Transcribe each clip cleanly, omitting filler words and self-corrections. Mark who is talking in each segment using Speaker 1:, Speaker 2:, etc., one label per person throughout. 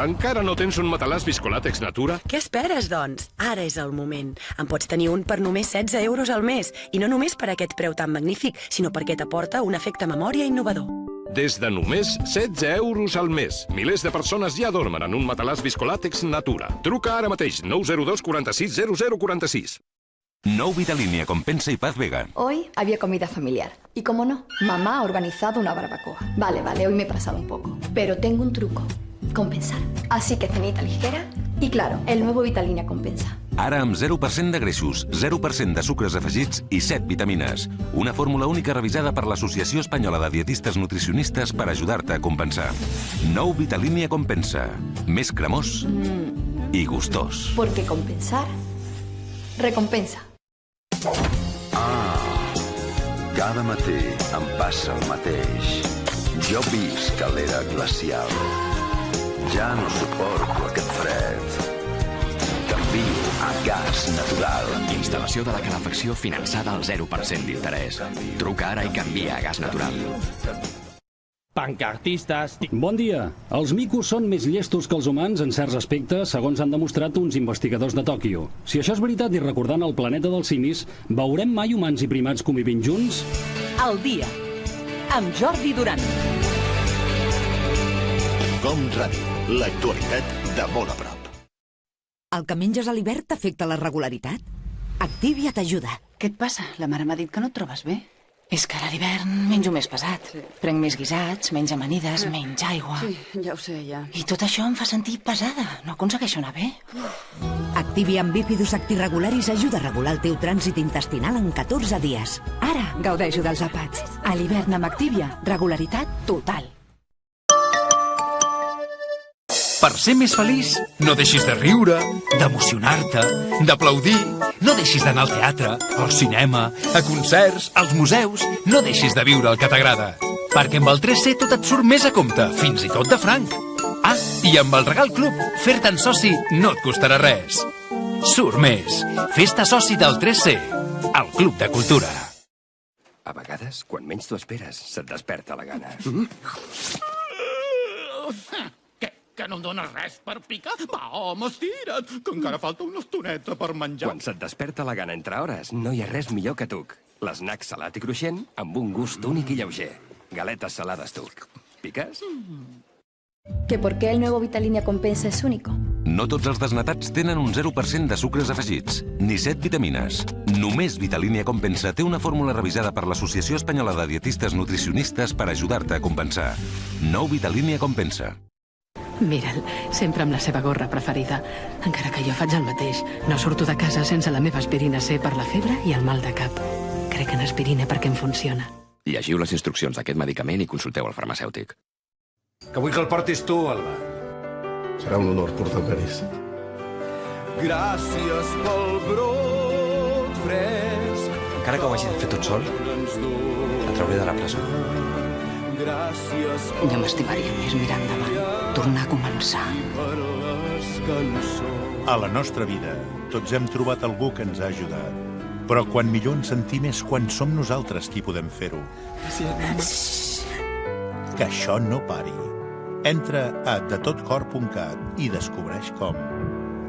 Speaker 1: Encara no tens un matalàs Viscolàtex Natura?
Speaker 2: Què esperes, doncs? Ara és el moment. En pots tenir un per només 16 euros al mes. I no només per aquest preu tan magnífic, sinó perquè t'aporta un efecte memòria innovador.
Speaker 1: Des de només 16 euros al mes. Milers de persones ja dormen en un matalàs Viscolàtex Natura. Truca ara mateix, 902 46 00 46.
Speaker 3: Nou Vitalínia Compensa y Paz Vega.
Speaker 4: Hoy había comida familiar. Y como no, mamá ha organizado una barbacoa. Vale, hoy me he pasado un poco. Pero tengo un truco. Compensar. Así que cenita ligera y claro, el nuevo Vitalínia Compensa.
Speaker 3: Ara amb 0% de greixos, 0% de sucres afegits i 7 vitamines. Una fórmula única revisada per l'Associació Espanyola de Dietistes Nutricionistes per ajudar-te a compensar. Nou Vitalínia Compensa. Més cremós i gustós.
Speaker 4: Porque compensar recompensa.
Speaker 5: Cada matí em passa el mateix. Jo visc a l'era glacial. Ja no suporto aquest fred. Canvio a gas natural.
Speaker 6: Instal·lació de la calefacció finançada al 0% d'interès. Truca ara i canvia a gas natural.
Speaker 7: Pancartistes... Bon dia. Els micos són més llestos que els humans en certs aspectes, segons han demostrat uns investigadors de Tòquio. Si això és veritat i recordant el planeta dels simis, veurem mai humans i primats convivint junts?
Speaker 8: El dia, amb Jordi Duran.
Speaker 9: Com Ràdio, l'actualitat de molt a prop.
Speaker 8: El que menges a l'hivern t'afecta la regularitat? Activia t'ajuda.
Speaker 10: Què et passa? La mare m'ha dit que no et trobes bé. És que ara a l'hivern menjo més pesat. Prenc més guisats, menys amanides, menys aigua.
Speaker 11: Sí, ja ho sé, ja.
Speaker 10: I tot això em fa sentir pesada. No aconsegueixo anar bé.
Speaker 8: Activia amb Bifidus Actiregularis ajuda a regular el teu trànsit intestinal en 14 dies.
Speaker 10: Ara gaudeixo dels àpats. A l'hivern amb Activia, regularitat total.
Speaker 12: Per ser més feliç, no deixis de riure, d'emocionar-te, d'aplaudir. No deixis d'anar al teatre, al cinema, a concerts, als museus. No deixis de viure el que t'agrada. Perquè amb el 3C tot et surt més a compte, fins i tot de franc. Ah, i amb el Regal Club, fer-te'n soci no et costarà res. Surt més. Fes-te soci del 3C, el Club de Cultura.
Speaker 13: A vegades, quan menys t'ho esperes, se't desperta la gana.
Speaker 14: Que no em dones res per picar? Va, home, estira't, que encara falta una estoneta per menjar.
Speaker 13: Quan se't desperta la gana entre hores, no hi ha res millor que tuc. L'esnac salat i cruixent amb un gust únic i lleuger. Galetes salades tuc. Piques?
Speaker 4: ¿Que por qué el nuevo Vitalínia Compensa es único?
Speaker 3: No tots els desnatats tenen un 0% de sucres afegits, ni 7 vitamines. Només Vitalínia Compensa té una fórmula revisada per l'Associació Espanyola de Dietistes Nutricionistes per ajudar-te a compensar. Nou Vitalínia Compensa.
Speaker 10: Mira'l, sempre amb la seva gorra preferida. Encara que jo faig el mateix. No surto de casa sense la meva aspirina C per la febre i el mal de cap. Crec en aspirina perquè em funciona.
Speaker 6: Llegiu les instruccions d'aquest medicament i consulteu el farmacèutic.
Speaker 15: Que vull que el portis tu, Alba.
Speaker 16: Serà un honor portar el caris.
Speaker 17: Gràcies pel brot fresc.
Speaker 18: Encara que ho hagi de fer tot sol, el trauré de la presó.
Speaker 10: Jo m'estimaria més mirar endavant, tornar a començar.
Speaker 9: A la nostra vida, tots hem trobat algú que ens ha ajudat. Però quan millor ens sentim és quan som nosaltres qui podem fer-ho. Que això no pari. Entra a detotcor.cat i descobreix com.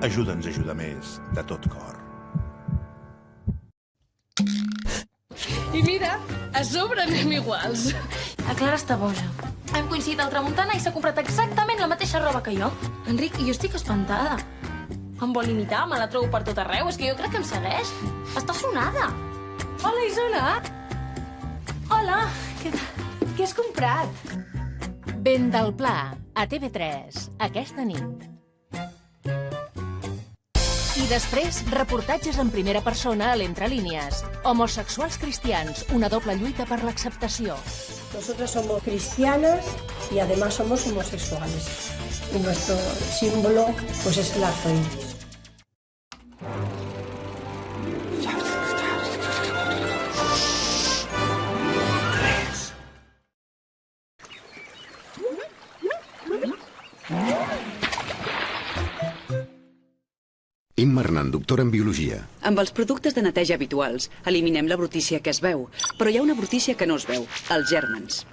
Speaker 9: Ajuda'ns a ajudar més de tot cor.
Speaker 19: I mira, a sobre anem iguals.
Speaker 20: La Clara està boja. Hem coincidit al Tramuntana i s'ha comprat exactament la mateixa roba que jo. Enric, jo estic espantada. Em vol imitar, me la trobo per tot arreu. És que jo crec que em segueix. Està sonada.
Speaker 19: Hola, Isona.
Speaker 20: Hola, què has comprat?
Speaker 21: Vent del Pla, a TV3, aquesta nit. I després, reportatges en primera persona a l'Entre Línies. Homosexuals cristians, una doble lluita per l'acceptació.
Speaker 22: Nosotras somos cristianas y además somos homosexuales. Y nuestro símbolo pues es el arco iris.
Speaker 23: Imma Hernán, doctora en Biologia.
Speaker 24: Amb els productes de neteja habituals eliminem la brutícia que es veu, però hi ha una brutícia que no es veu, els gèrmens.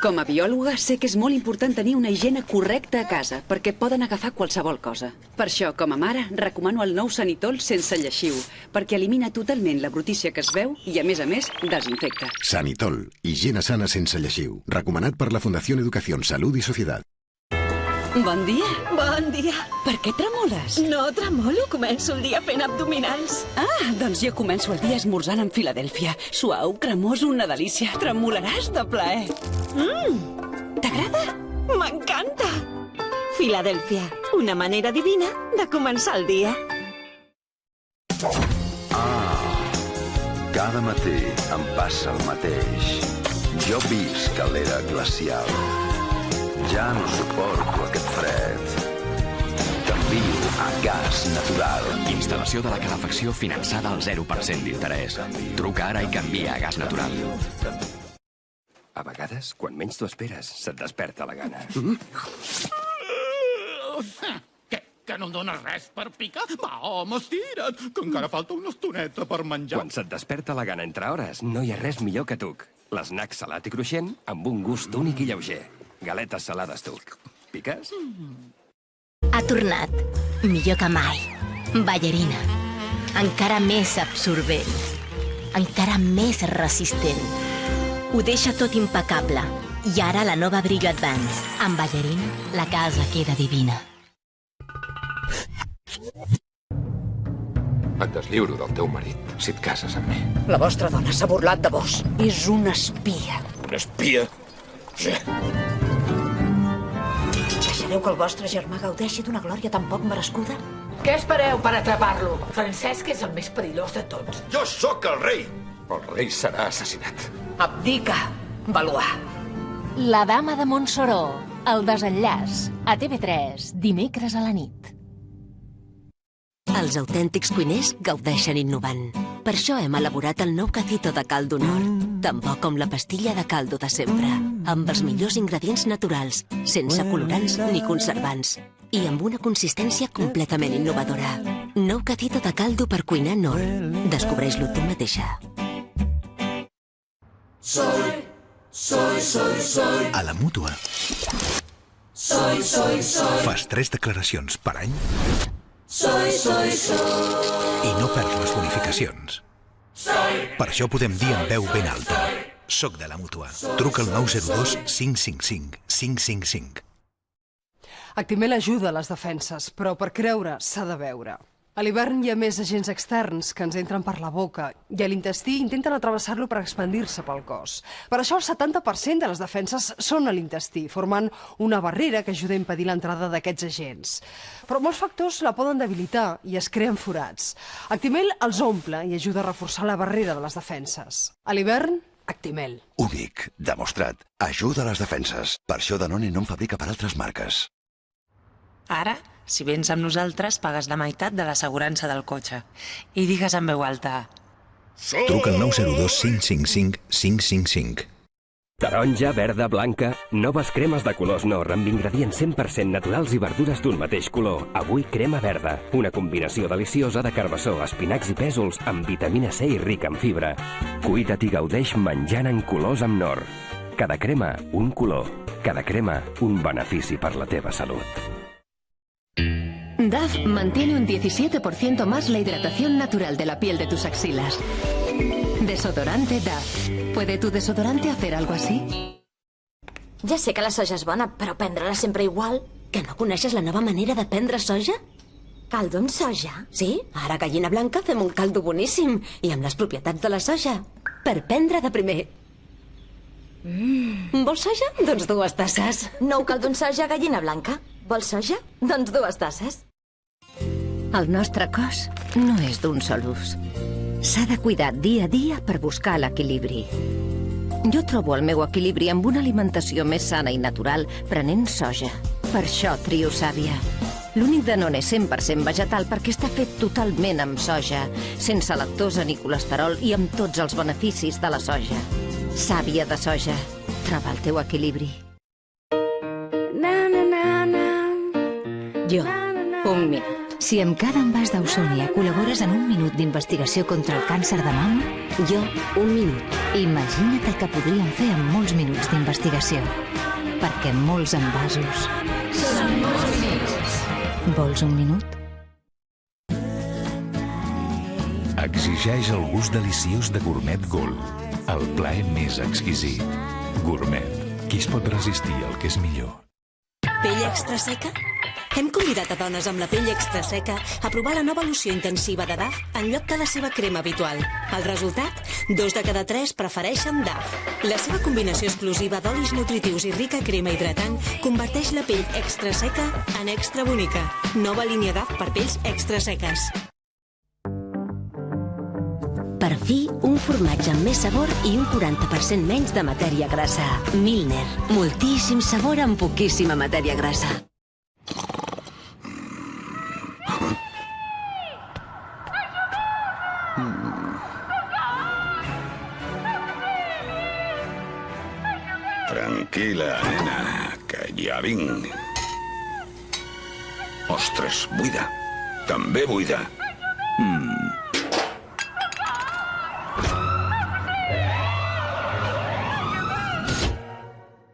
Speaker 1: Com a biòloga, sé que és molt important tenir una higiene correcta a casa, perquè poden agafar qualsevol cosa. Per això, com a mare, recomano el nou Sanitol sense lleixiu, perquè elimina totalment la brutícia que es veu i, a més, desinfecta.
Speaker 23: Sanitol, higiene sana sense lleixiu. Recomanat per la Fundació Educación, Salud i Societat.
Speaker 1: Bon dia.
Speaker 2: Bon dia.
Speaker 1: Per què tremoles?
Speaker 2: No tremolo, començo el dia fent abdominals.
Speaker 1: Ah, doncs jo començo el dia esmorzant en Filadèlfia. Suau, cremós, una delícia. Tremolaràs de plaer.
Speaker 2: T'agrada? M'encanta. Filadèlfia, una manera divina de començar el dia.
Speaker 5: Cada matí em passa el mateix. Jo visc a l'era glacial. Ja no suporto aquest fred. T'envio a Gas Natural.
Speaker 6: Instal·lació de la calefacció finançada al 0% d'interès. Truca ara i canvia a Gas Natural.
Speaker 13: A vegades, quan menys t'ho esperes, se't desperta la gana.
Speaker 14: Que no em dones res per picar? Va, home, estira't, que encara falta una estoneta per menjar.
Speaker 13: Quan se't desperta la gana entre hores, no hi ha res millor que tuc. L'esnac salat i cruixent amb un gust únic i lleuger. Galetes salades tuc. Piques?
Speaker 11: Ha tornat. Millor que mai. Ballarina. Encara més absorbent. Encara més resistent. Ho deixa tot impecable. I ara la nova Brillo Advance. Amb Ballarina, la casa queda divina.
Speaker 18: Et deslliuro del teu marit si et cases amb mi.
Speaker 8: La vostra dona s'ha burlat de vos. És un espia.
Speaker 18: Un espia? Sí.
Speaker 8: Deixareu que el vostre germà gaudeixi d'una glòria tan poc merescuda?
Speaker 24: Què espereu per atrapar-lo? Francesc és el més perillós de tots.
Speaker 18: Jo sóc el rei. El rei serà assassinat.
Speaker 24: Abdica, Valois.
Speaker 21: La dama de Montseró, el desenllaç, a TV3, dimecres a la nit.
Speaker 11: Els autèntics cuiners gaudeixen innovant. Per això hem elaborat el nou cacito de caldo nord, tan bo com la pastilla de caldo de sempre, amb els millors ingredients naturals, sense colorants ni conservants, i amb una consistència completament innovadora. Nou cacito de caldo per cuinar nord. Descobreix-lo tu mateixa.
Speaker 17: Soy.
Speaker 9: A la Mútua.
Speaker 17: Soy.
Speaker 9: Fas 3 declaracions per any
Speaker 17: Soy.
Speaker 9: i no perds les bonificacions. Per això podem dir en veu ben alta. Soc de la Mútua. Truca al 902 555 555.
Speaker 25: Actimel ajuda a les defenses, però per creure s'ha de veure. A l'hivern hi ha més agents externs que ens entren per la boca i a l'intestí intenten atrevessar-lo per expandir-se pel cos. Per això el 70% de les defenses són a l'intestí, formant una barrera que ajuda a impedir l'entrada d'aquests agents. Però molts factors la poden debilitar i es creen forats. Actimel els omple i ajuda a reforçar la barrera de les defenses. A l'hivern, Actimel.
Speaker 26: Únic, demostrat, ajuda a les defenses. Per això Danone no en fabrica per altres marques.
Speaker 27: Ara, si vens amb nosaltres, pagues la meitat de l'assegurança del cotxe. I digues en veu alta...
Speaker 9: Truca al 902 555 555.
Speaker 13: Taronja, verda, blanca... Noves cremes de colors Nor amb ingredients 100% naturals i verdures d'un mateix color. Avui crema verda. Una combinació deliciosa de carbassó, espinacs i pèsols amb vitamina C i rica en fibra. Cuida't i gaudeix menjant en colors amb Nor. Cada crema, un color. Cada crema, un benefici per la teva salut.
Speaker 28: DAF mantiene un 17% más la hidratación natural de la piel de tus axilas. Desodorante DAF. ¿Puede tu desodorante hacer algo así?
Speaker 11: Ja sé que la soja és bona, però prendre-la sempre igual? Que no coneixes la nova manera de prendre soja? Caldo amb soja? Sí, ara a Gallina Blanca fem un caldo boníssim i amb les propietats de la soja. Per prendre de primer. Vols soja? Doncs 2 tasses. Nou caldo amb soja a Gallina Blanca. Vols soja? Doncs 2 tasses.
Speaker 28: El nostre cos no és d'un sol ús. S'ha de cuidar dia a dia per buscar l'equilibri. Jo trobo el meu equilibri amb una alimentació més sana i natural prenent soja. Per això trio Sàvia. L'únic Danone 100% vegetal perquè està fet totalment amb soja, sense lactosa ni colesterol i amb tots els beneficis de la soja. Sàvia de soja. Troba el teu equilibri.
Speaker 11: Jo, 1 minut.
Speaker 3: Si amb cada envàs d'Ausònia col·labores en 1 minut d'investigació contra el càncer de mama, jo 1 minut. Imagina't el que podríem fer amb molts minuts d'investigació. Perquè molts envasos
Speaker 17: són molts minuts.
Speaker 3: Vols 1 minut?
Speaker 4: Exigeix el gust deliciós de Gourmet Gold. El plaer més exquisit. Gourmet. Qui es pot resistir al que és millor?
Speaker 7: Pell extra seca? Hem convidat a dones amb la pell extra seca a provar la nova loció intensiva de Dove en lloc de la seva crema habitual. El resultat? 2 de cada 3 prefereixen Dove. La seva combinació exclusiva d'olis nutritius i rica crema hidratant converteix la pell extra seca en extra bonica. Nova línia Dove per pells extra seques.
Speaker 11: Per fi, un formatge amb més sabor i un 40% menys de matèria grassa. Milner. Moltíssim sabor amb poquíssima matèria grassa.
Speaker 10: Tranquil·la, nena, que ja vinc. Ostres, buida. També buida.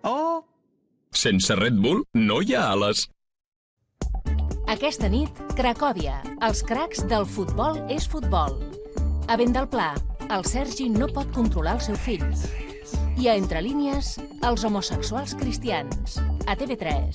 Speaker 12: Oh! Sense Red Bull no hi ha ales.
Speaker 21: Aquesta nit, Cracòvia. Els cracs del futbol és futbol. A Vent del Pla, el Sergi no pot controlar el seu fill. I a Entre línies, els homosexuals cristians. A TV3.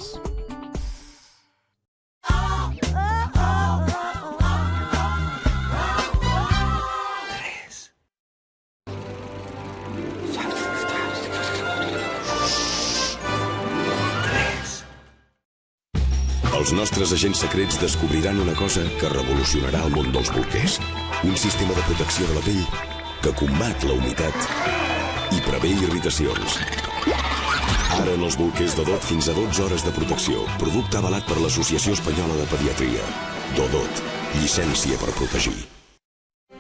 Speaker 15: Els nostres agents secrets descobriran una cosa que revolucionarà el món dels bolquers. Un sistema de protecció de la pell que combat la humitat i prevé irritacions. Ara en els bolquers Dodot fins a 12 hores de protecció. Producte avalat per l'Associació Espanyola de Pediatria. Dodot. Llicència per protegir.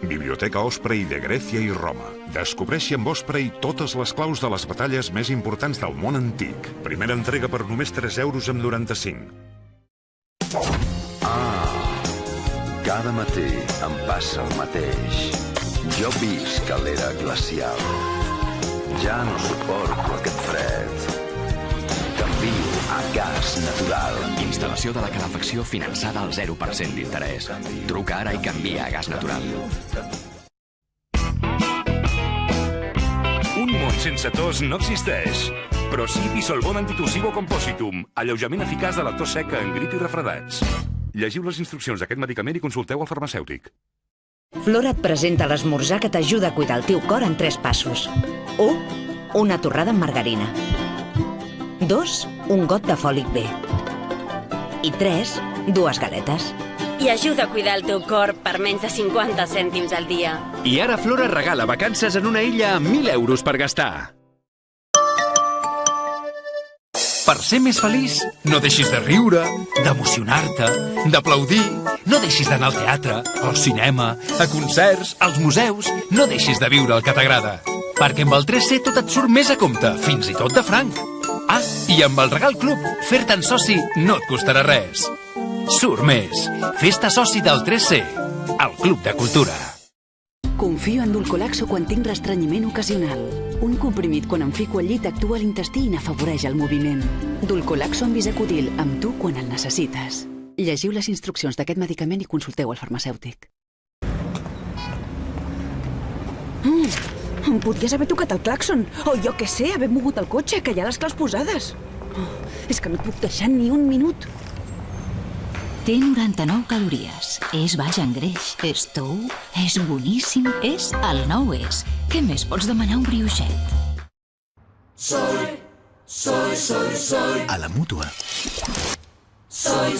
Speaker 16: Biblioteca Osprey de Grècia i Roma. Descobreixi amb Osprey totes les claus de les batalles més importants del món antic. Primera entrega per només 3,95 €.
Speaker 5: Cada matí em passa el mateix. Jo visc a l'era glacial. Ja no suporto aquest fred. Canvio a gas natural.
Speaker 6: Instal·lació de la calefacció finançada al 0% d'interès. Truca ara i canvia a gas natural.
Speaker 19: Un món sense tos no existeix. Però sí Bisolbon Antitussivo Compositum, alleujament eficaç de la tos seca en grip i refredats. Llegiu les instruccions d'aquest medicament i consulteu el farmacèutic.
Speaker 8: Flora et presenta l'esmorzar que t'ajuda a cuidar el teu cor en 3 passos. 1. Una torrada amb margarina. 2. Un got de fòlic B. I 3. 2 galetes.
Speaker 29: I ajuda a cuidar el teu cor per menys de 50 cèntims al dia.
Speaker 30: I ara Flora regala vacances en una illa amb 1.000 € per gastar. Per ser més feliç, no deixis de riure, d'emocionar-te, d'aplaudir, no deixis d'anar al teatre, al cinema, a concerts, als museus, no deixis de viure el que t'agrada. Perquè amb el 3C tot et surt més a compte, fins i tot de franc. Ah, i amb el Regal Club, fer-te'n soci no et costarà res. Surt més. Fes-te soci del 3C, el Club de Cultura.
Speaker 1: Confio en Dulcolaxo quan tinc restrenyiment ocasional. Un comprimit quan em fico al llit actua a l'intestí i n'afavoreix el moviment. Dulcolaxo amb Bisacutil, amb tu quan el necessites. Llegiu les instruccions d'aquest medicament i consulteu el farmacèutic. Em podries haver tocat el clàxon. O jo què sé, haver mogut el cotxe, que hi ha les claus posades. És que no et puc deixar ni un minut.
Speaker 21: Té 99 calories, és baix en greix, és tou, és boníssim, és el nou és. Què més pots demanar un brioixet?
Speaker 17: Soy.
Speaker 9: A la Mútua.
Speaker 17: Soy.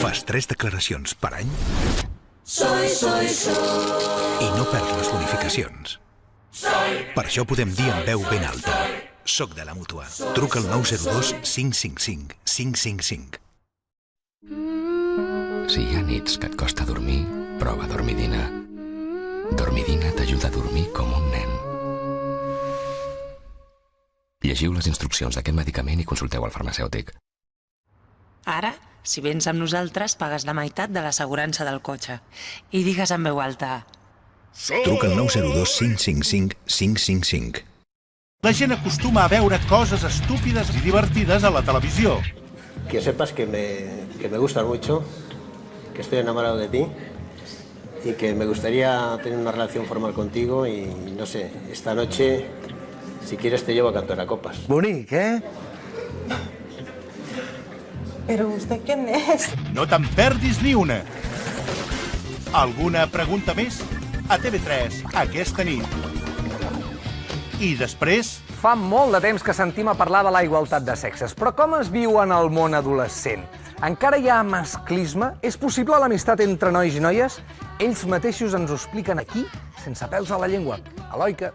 Speaker 9: Fas 3 declaracions per any
Speaker 17: Soy.
Speaker 9: i no perds les bonificacions. Per això podem dir amb veu ben alta. Soc de la Mútua. Truca al 902 555 555.
Speaker 6: Si hi ha nits que et costa dormir, prova Dormidina. Dormidina t'ajuda a dormir com un nen. Llegiu les instruccions d'aquest medicament i consulteu el farmacèutic.
Speaker 27: Ara, si vens amb nosaltres, pagues la meitat de l'assegurança del cotxe. I digues en veu alta...
Speaker 9: Truca al 902 555 555.
Speaker 2: La gent acostuma a veure coses estúpides i divertides a la televisió.
Speaker 13: Que sepas que me gustas mucho, que estoy enamorado de ti y que me gustaría tener una relación formal contigo y, no sé, esta noche, si quieres, te llevo a cantar a copas.
Speaker 2: Bonic, eh?
Speaker 14: ¿Pero usted quién es?
Speaker 2: No te'n perdis ni una. Alguna pregunta més? A TV3, aquesta nit. I després...
Speaker 18: Fa molt de temps que sentim a parlar de la igualtat de sexes, però com es viu en el món adolescent? Encara hi ha masclisme? És possible l'amistat entre nois i noies? Ells mateixos ens ho expliquen aquí, sense pèls a la llengua. Eloica.